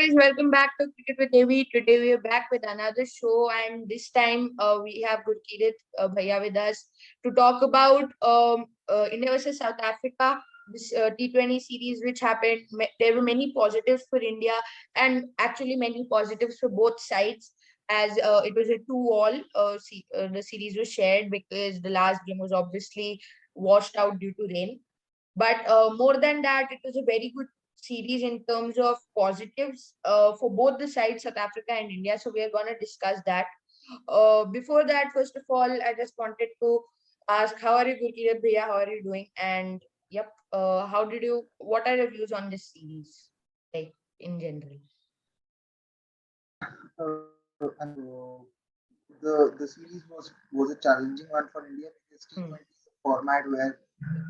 guys, welcome back to Cricket with Devi. Today we are back with another show, and this time we have Gurkirat Bhaiya with us to talk about India versus South Africa. This T20 series which happened. There were many positives for India and actually many positives for both sides, as it was a 2-all. The series was shared because the last game was obviously washed out due to rain. But more than that, it was a very good series in terms of positives for both the sides, South Africa and India. So we are going to discuss that. Before that, first of all, I just wanted to ask, how are you, Gurkirat Bhaiya? How are you doing? And yep, what are your views on this series, like in general? The series was a challenging one for India because Hmm. T20 is a format where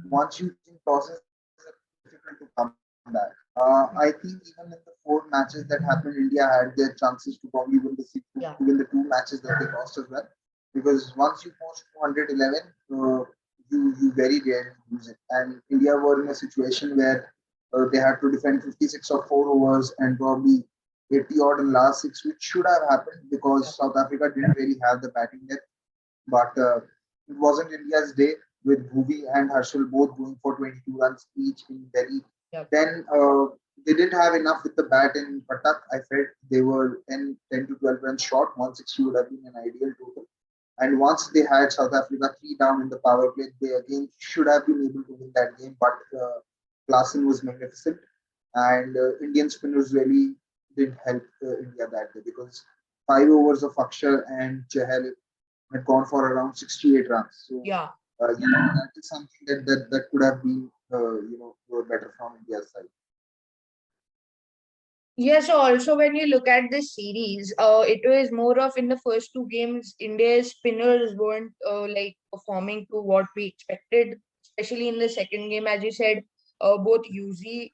once you lose in tosses, it's difficult to come back. I think even in the four matches that happened, India had their chances to probably win Yeah. to win the two matches that they lost as well. Because once you post 211, you very rarely lose it. And India were in a situation where they had to defend 56 or 4 overs and probably 80 odd in last six, which should have happened Yeah. because South Africa didn't really have the batting depth. But it wasn't India's day with Bhuvi and Harshal both going for 22 runs each in Delhi. Yeah. Then they didn't have enough with the bat in Patak. I felt they were 10 to 12 runs short. 160 would have been an ideal total. And once they had South Africa three down in the power play, they again should have been able to win that game. But Klaasen was magnificent, and Indian spinners really didn't help India that day because 5 overs of Akshar and Chahal had gone for around 68 runs. So Yeah. that is something that could have been better from India's side. Yes, so also when you look at this series, it was more of in the first two games, India's spinners weren't like performing to what we expected, especially in the second game, as you said, both UZ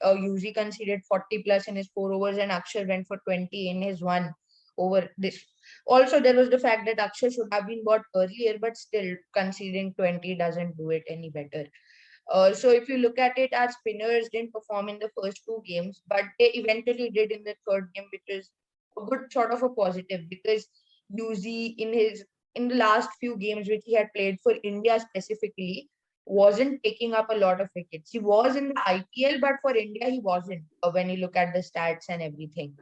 conceded 40 plus in his 4 overs, and Akshar went for 20 in his one over this. Also, there was the fact that Akshar should have been bought earlier, but still conceding 20 doesn't do it any better. So if you look at it, our spinners didn't perform in the first two games, but they eventually did in the third game, which is a good sort of a positive because UZ in the last few games which he had played for India specifically wasn't taking up a lot of wickets. He was in the IPL, but for India he wasn't. When you look at the stats and everything,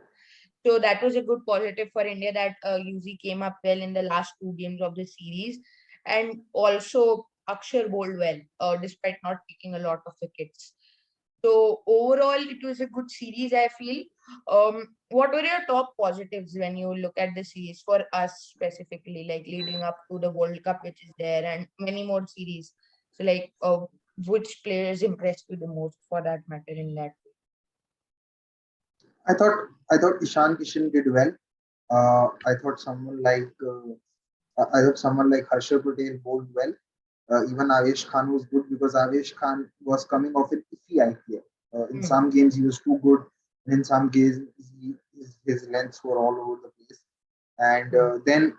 so that was a good positive for India that UZ came up well in the last two games of the series. And also Akshar bowled well, despite not taking a lot of wickets. So overall, it was a good series, I feel. What were your top positives when you look at the series for us specifically, like leading up to the World Cup, which is there, and many more series? So, like, which players impressed you the most for that matter in that? I thought Ishan Kishan did well. I thought someone like Harshal Patel bowled well. Even Avesh Khan was good because Avesh Khan was coming off an iffy IPL. In Hmm. some games he was too good, and in some games his lengths were all over the place. And Hmm. then,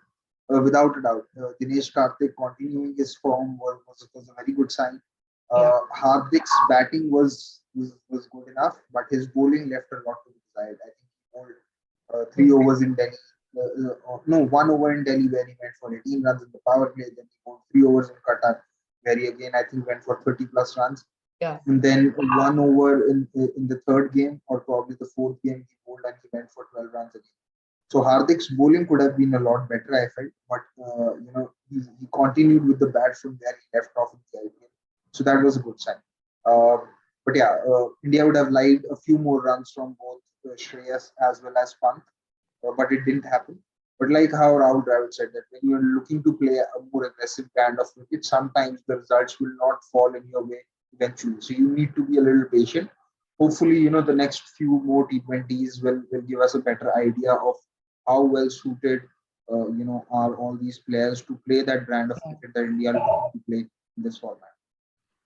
without a doubt, Dinesh Karthik continuing his form was a very good sign. Yeah. Hardik's batting was good enough, but his bowling left a lot to be desired. I think he bowled three Hmm. overs in Delhi. No, 1 over in Delhi where he went for 18 runs in the power play. Then he bowled 3 overs in Qatar, where he again I think went for 30 plus runs. Yeah. And then 1 over in the third game or probably the fourth game he bowled and he went for 12 runs again. So Hardik's bowling could have been a lot better, I felt, but he continued with the bat from where he left off in the IPL. So that was a good sign. Uh, but yeah, India would have liked a few more runs from both Shreyas as well as Pant, but it didn't happen. But like how Rahul Dravid said that when you're looking to play a more aggressive brand of cricket, sometimes the results will not fall in your way eventually. So you need to be a little patient. Hopefully, the next few more T20s will give us a better idea of how well suited, are all these players to play that brand of cricket that India is looking to play in this format.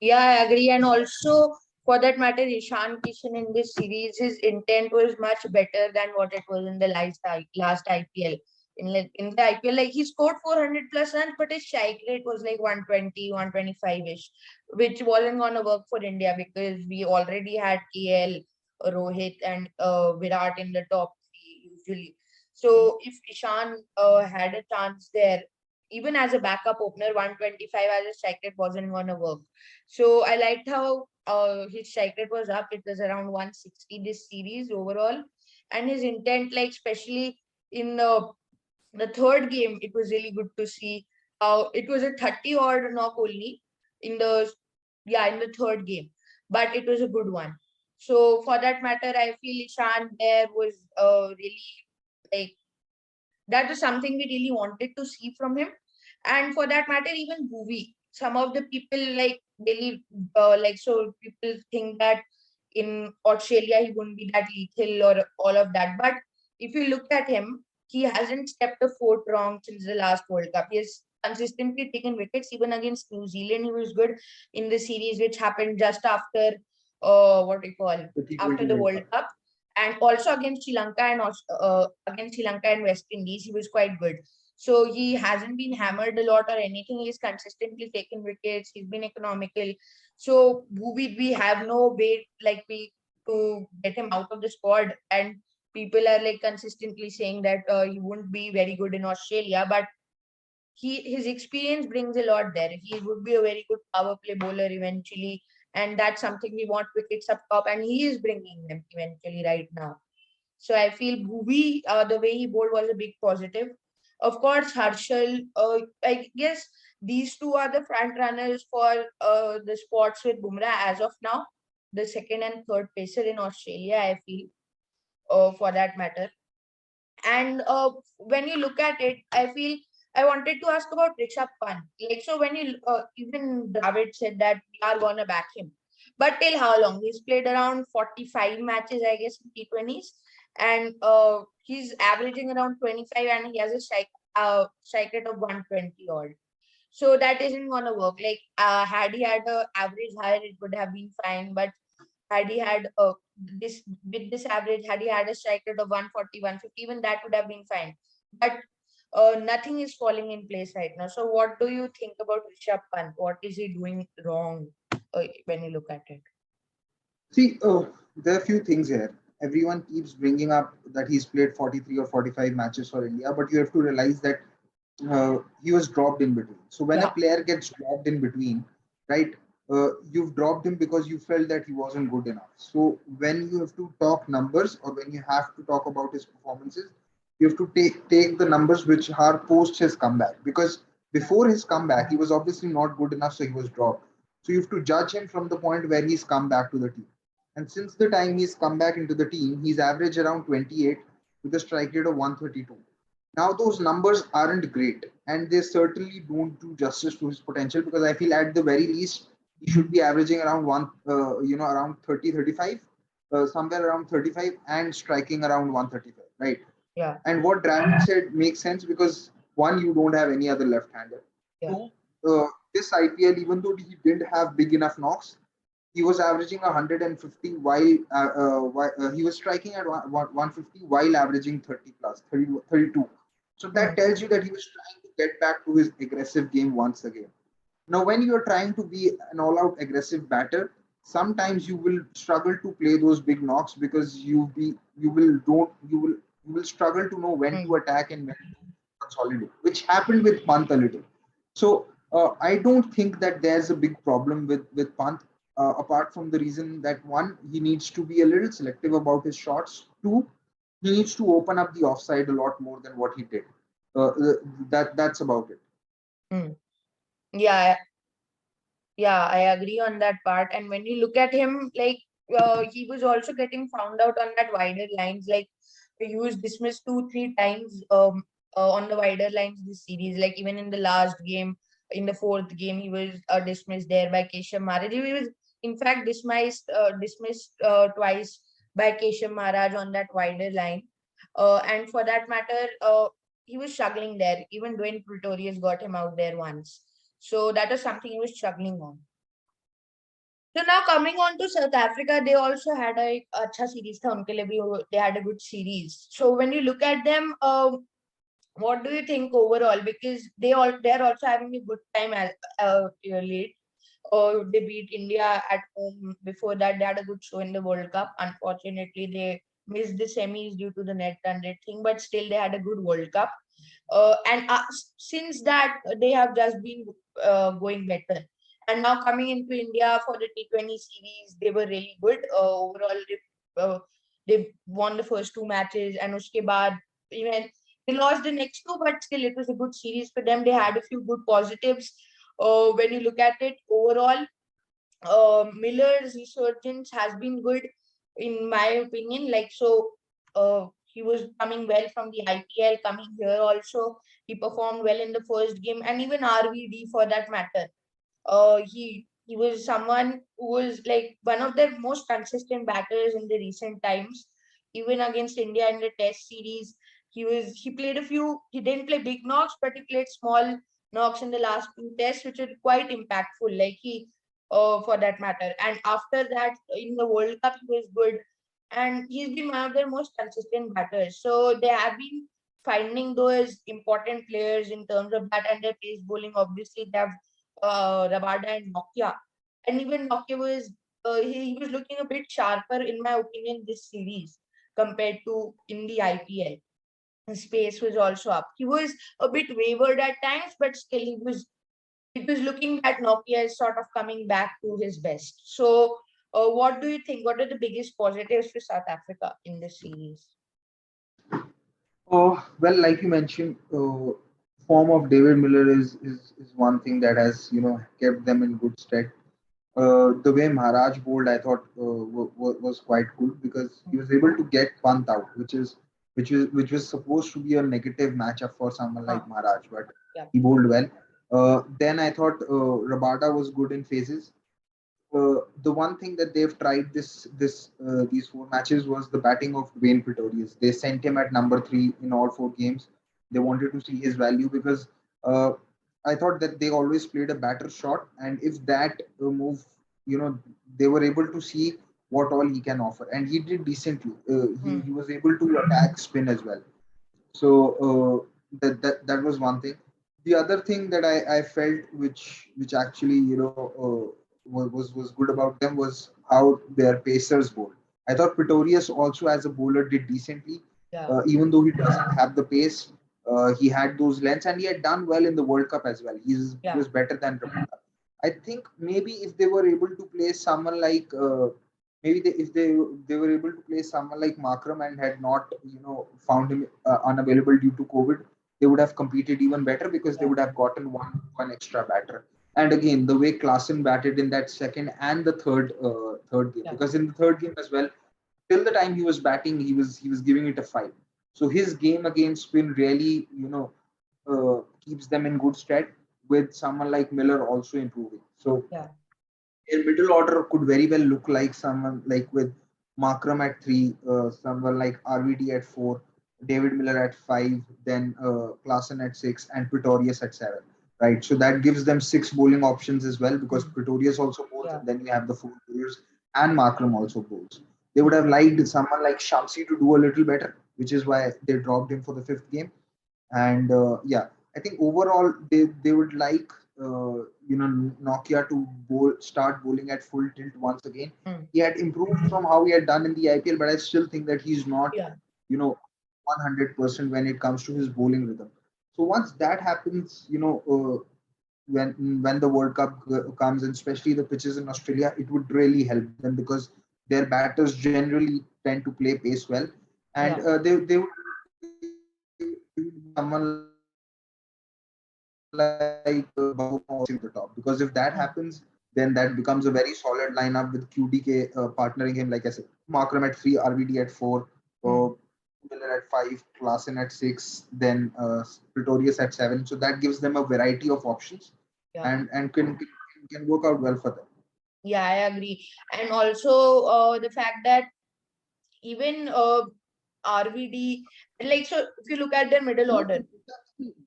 Yeah, I agree. And also, for that matter, Ishan Kishan in this series, his intent was much better than what it was in the last IPL. In the IPL, like he scored 400 plus runs, but his strike rate was like 120, 125 ish, which wasn't going to work for India because we already had KL, Rohit, and Virat in the top. individually. So if Ishan had a chance there, even as a backup opener, 125 as a strike rate wasn't going to work. So I liked how his strike rate was up. It was around 160 this series overall. And his intent, like especially in the third game, it was really good to see how it was a 30 odd knock only in the in the third game, but it was a good one. So for that matter, I feel Ishan there was really like that was something we really wanted to see from him. And for that matter, even Bhuvi, some of the people like really so people think that in Australia he wouldn't be that lethal or all of that. But if you look at him, he hasn't stepped a foot wrong since the last World Cup. He has consistently taken wickets. Even against New Zealand, he was good in the series, which happened just after what we call The T20 after the World World Cup. Cup, and also against Sri Lanka and against Sri Lanka and West Indies, he was quite good. So he hasn't been hammered a lot or anything. He's consistently taken wickets. He's been economical. So we have no way like we to get him out of the squad, and people are like consistently saying that he wouldn't be very good in Australia, but his experience brings a lot there. He would be a very good power play bowler eventually, and that's something we want wickets up top, and he is bringing them eventually right now. So I feel Bhuvi, the way he bowled was a big positive. Of course, Harshal, I guess these two are the front runners for the spots with Bumrah as of now. The second and third pacer in Australia, I feel, for that matter. And when you look at it, I feel I wanted to ask about Rishabh Pant. Like, so when you even Dravid said that we are gonna back him, but till how long? He's played around 45 matches, I guess, in T20s, and he's averaging around 25, and he has a strike rate of 120 odd. So that isn't gonna work. Like, had he had a average higher, it would have been fine. But had he had this with this average, had he had a strike rate of 140, 150, even that would have been fine. But nothing is falling in place right now. So what do you think about Rishabh Pant? What is he doing wrong when you look at it? See, there are a few things here. Everyone keeps bringing up that he's played 43 or 45 matches for India, but you have to realize that he was dropped in between. So when a Yeah. player gets dropped in between, right, you've dropped him because you felt that he wasn't good enough. So when you have to talk numbers or when you have to talk about his performances, you have to take the numbers which are post his comeback because before his comeback he was obviously not good enough, so he was dropped. So you have to judge him from the point where he's come back to the team. And since the time he's come back into the team, he's averaged around 28 with a strike rate of 132. Now those numbers aren't great, and they certainly don't do justice to his potential because I feel at the very least he should be averaging around around 30, 35, somewhere around 35, and striking around 135, right? Yeah. And what Dravid said makes sense because one, you don't have any other left-hander. Yeah. Two, this IPL, even though he didn't have big enough knocks, he was averaging 150 while he was striking at 150 while averaging 30 plus 30, 32. So that Hmm. tells you that he was trying to get back to his aggressive game once again. Now, when you are trying to be an all-out aggressive batter, sometimes you will struggle to play those big knocks because you will struggle to know when Hmm. to attack and when to consolidate, which happened with Pant a little. So I don't think that there's a big problem with Pant, apart from the reason that one, he needs to be a little selective about his shots. Two, he needs to open up the offside a lot more than what he did. That's about it. Hmm. Yeah, yeah, I agree on that part. And when you look at him, like he was also getting found out on that wider lines. Like he was dismissed two, three times on the wider lines this series. Like even in the last game, in the fourth game, he was dismissed there by Keshav Maharaj. He was in fact dismissed twice by Keshav Maharaj on that wider line. And for that matter, he was struggling there. Even Dwayne Pretorius got him out there once. So that was something he was struggling on. So now coming on to South Africa, they also had a अच्छा series था उनके लिए भी they had a good series. So when you look at them, what do you think overall? Because they're also having a good time as late. They beat India at home. Before that, they had a good show in the World Cup. Unfortunately, they missed the semis due to the net run rate thing, but still they had a good World Cup. And since that, they have just been going better. And now coming into India for the T20 series, they were really good. Overall, they won the first two matches, and uske baad, even they lost the next two, but still it was a good series for them. They had a few good positives. When you look at it overall, Miller's resurgence has been good, in my opinion. He was coming well from the IPL, coming here also. He performed well in the first game, and even RVD for that matter. He was someone who was like one of the most consistent batters in the recent times. Even against India in the Test series, he played a few. He didn't play big knocks, but he played small knocks in the last two tests, which were quite impactful. For that matter. And after that, in the World Cup, he was good, and he's been one of their most consistent batters. So they have been finding those important players in terms of bat and their pace bowling. Obviously, they have Rabada and Nokia, and even Nokia was he was looking a bit sharper, in my opinion, this series compared to in the IPL. His pace was also up. He was a bit wavered at times, but still he was looking at Nokia is sort of coming back to his best. So, what do you think? What are the biggest positives for South Africa in this series? Well, like you mentioned, form of David Miller is one thing that has kept them in good stead. The way Maharaj bowled, I thought was quite good because he was able to get Pant out, which was supposed to be a negative matchup for someone Huh. like Maharaj, but Yeah, he bowled well. Then I thought Rabada was good in phases. The one thing that they've tried these four matches was the batting of Dwayne Pretorius. They sent him at number three in all four games. They wanted to see his value because uh, I thought that they always played a batter shot, and if that move, they were able to see what all he can offer, and he did decently. He hmm. he was able to attack spin as well. So that was one thing. The other thing that I felt, which actually was good about them, was how their pacers bowled. I thought Pretorius also as a bowler did decently, Yeah, even though he doesn't have the pace. He had those lengths, and he had done well in the World Cup as well. He yeah, was better than Rabada. I think maybe if they were able to play someone like maybe if they were able to play someone like Makram and had not found him unavailable due to COVID, they would have competed even better because they yeah, would have gotten one extra batter. And again, the way Klassen batted in that second and the third game, yeah, because in the third game as well, till the time he was batting, he was giving it a fight. So his game against spin really keeps them in good stead, with someone like Miller also improving. So yeah, their middle order could very well look like someone like with Markram at three, someone like RVD at four, David Miller at five, then Klassen at six, and Pretorius at seven. Right. So that gives them six bowling options as well because hmm. Pretorius also bowls, Yeah, and then you have the four bowlers, and Markram also bowls. They would hmm. have liked someone like Shamsi to do a little better, which is why they dropped him for the fifth game. And yeah, I think overall they would like Nokia to start bowling at full tilt once again. Hmm. He had improved from how he had done in the IPL, but I still think that he's not Yeah, you know 100% when it comes to his bowling rhythm. So once that happens, when the World Cup comes, and especially the pitches in Australia, it would really help them because their batters generally tend to play pace well, and yeah, they would be someone like Bafuma also at the top, because if that happens, then that becomes a very solid lineup with QDK partnering him, like I said, Markram at three, RVD at four, uh, hmm. Miller at five, Klassen at six, then Pretorius at seven. So that gives them a variety of options, Yeah, and can work out well for them. yeah, I agree. And also, the fact that even RVD, like, so if you look at their middle order,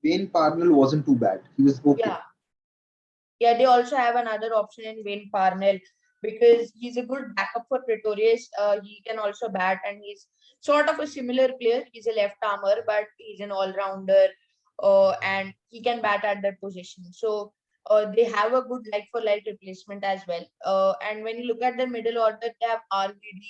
Wayne Parnell wasn't too bad. He was okay. yeah, yeah, they also have another option in Wayne Parnell because he's a good backup for Pretorius. He can also bat, and he's sort of a similar player. He's a left armer, but he's an all rounder, and he can bat at that position. So they have a good like for like replacement as well. And when you look at the middle order, they have RVD.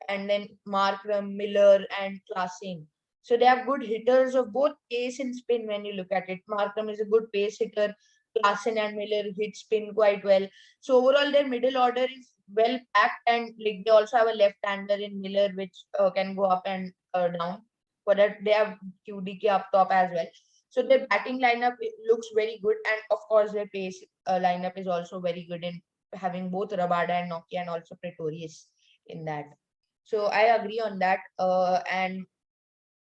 and then Markram, Miller, and Klassen. So they have good hitters of both pace and spin when you look at it. Markram is a good pace hitter. Klassen and Miller hit spin quite well. So overall, their middle order is well packed, and like they also have a left-hander in Miller, which can go up and down. For that, they have QDK up top as well. So their batting lineup looks very good, and of course, their pace lineup is also very good in having both Rabada and Nokia and also Pretorius in that. So I agree on that. And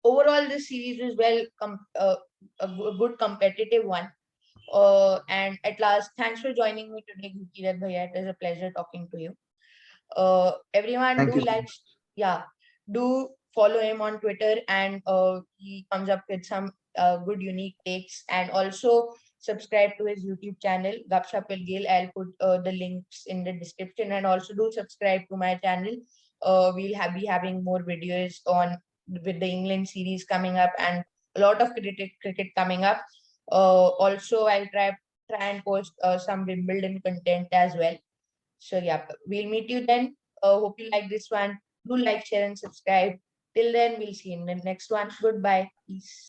overall, this series is a good competitive one. And at last, thanks for joining me today, Gurkirat Bhaiya. It is a pleasure talking to you. Everyone, Thank do you so like, much. yeah, do follow him on Twitter, and he comes up with some good, unique takes. And also subscribe to his YouTube channel, Gupshup with Gill. I'll put the links in the description, and also do subscribe to my channel. Be having more videos on with the England series coming up, and a lot of cricket coming up. Also, I'll try and post some Wimbledon content as well. So yeah, we'll meet you then. Hope you like this one. Do like, share, and subscribe. Till then, we'll see you in the next one. Goodbye. Peace.